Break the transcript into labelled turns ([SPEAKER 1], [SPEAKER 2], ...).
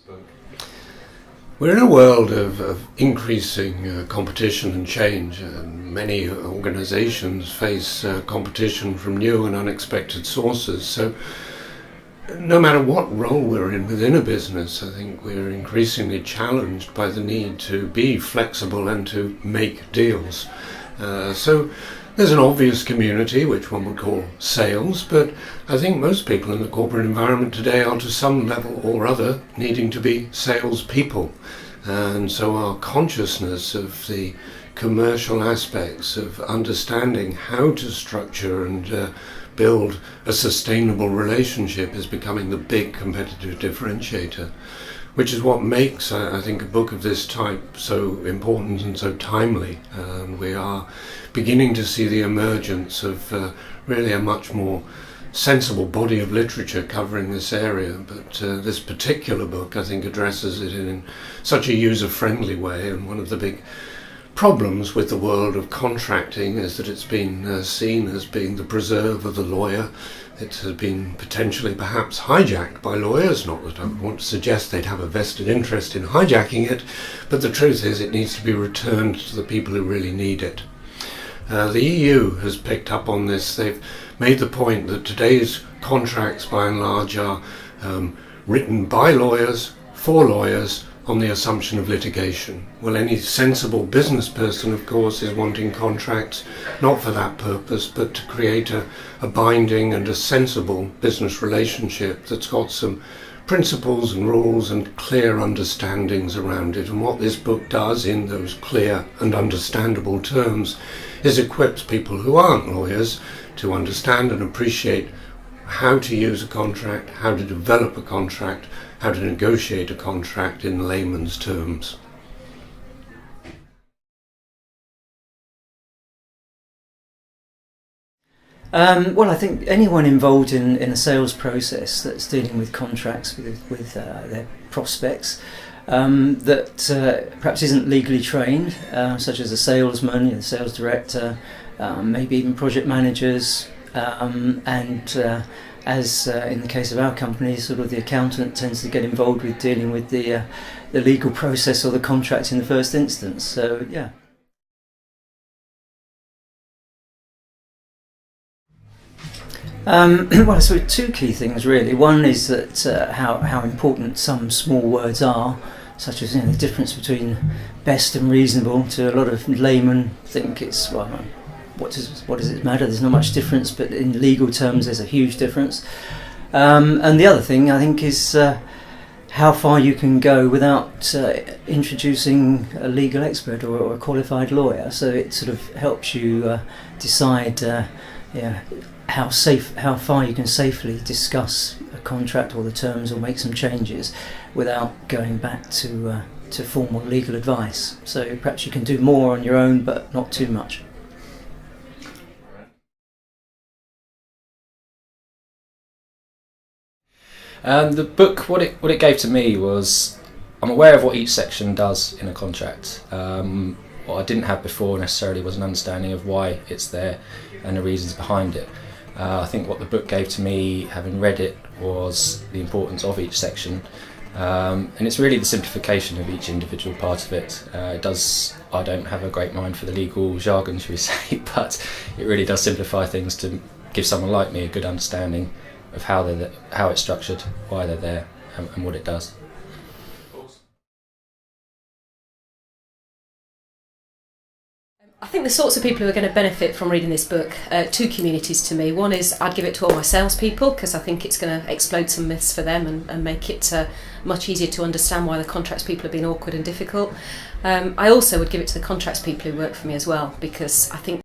[SPEAKER 1] book?
[SPEAKER 2] We're in a world of increasing competition and change, and many organisations face competition from new and unexpected sources. So no matter what role we're in within a business, I think we're increasingly challenged by the need to be flexible and to make deals. So there's an obvious community, which one would call sales, but I think most people in the corporate environment today are to some level or other needing to be salespeople. And so our consciousness of the commercial aspects of understanding how to structure and build a sustainable relationship is becoming the big competitive differentiator, which is what makes, I think, a book of this type so important and so timely. We are beginning to see the emergence of really a much more sensible body of literature covering this area, but this particular book, I think, addresses it in such a user-friendly way. And one of the big problems with the world of contracting is that it's been seen as being the preserve of the lawyer. It has been potentially perhaps hijacked by lawyers, not that I would want to suggest they'd have a vested interest in hijacking it, but the truth is it needs to be returned to the people who really need it. The EU has picked up on this. They've made the point that today's contracts by and large are written by lawyers, for lawyers, on the assumption of litigation. Well, any sensible business person, of course, is wanting contracts not for that purpose, but to create a binding and a sensible business relationship that's got some principles and rules and clear understandings around it. And what this book does in those clear and understandable terms is equips people who aren't lawyers to understand and appreciate how to use a contract, how to develop a contract, how to negotiate a contract in layman's terms.
[SPEAKER 3] Well, I think anyone involved in a sales process that's dealing with contracts with their prospects that perhaps isn't legally trained, such as a salesman, a sales director, maybe even project managers, and as in the case of our company, sort of the accountant tends to get involved with dealing with the legal process or the contract in the first instance. So, yeah. Well, so two key things really. One is that how important some small words are, such as the difference between best and reasonable. To a lot of laymen, think it's what does it matter? There's not much difference, but in legal terms, there's a huge difference. And the other thing I think is how far you can go without introducing a legal expert or a qualified lawyer. So it sort of helps you decide. How far you can safely discuss a contract or the terms or make some changes without going back to formal legal advice. So perhaps you can do more on your own, but not too much.
[SPEAKER 1] The book, what it gave to me was, I'm aware of what each section does in a contract. What I didn't have before necessarily was an understanding of why it's there and the reasons behind it. I think what the book gave to me, having read it, was the importance of each section, and it's really the simplification of each individual part of it. I don't have a great mind for the legal jargon, shall we say, but it really does simplify things to give someone like me a good understanding of how it's structured, why they're there, and what it does.
[SPEAKER 4] I think the sorts of people who are going to benefit from reading this book, two communities to me. One is I'd give it to all my salespeople because I think it's going to explode some myths for them and make it much easier to understand why the contracts people have been awkward and difficult. I also would give it to the contracts people who work for me as well, because I think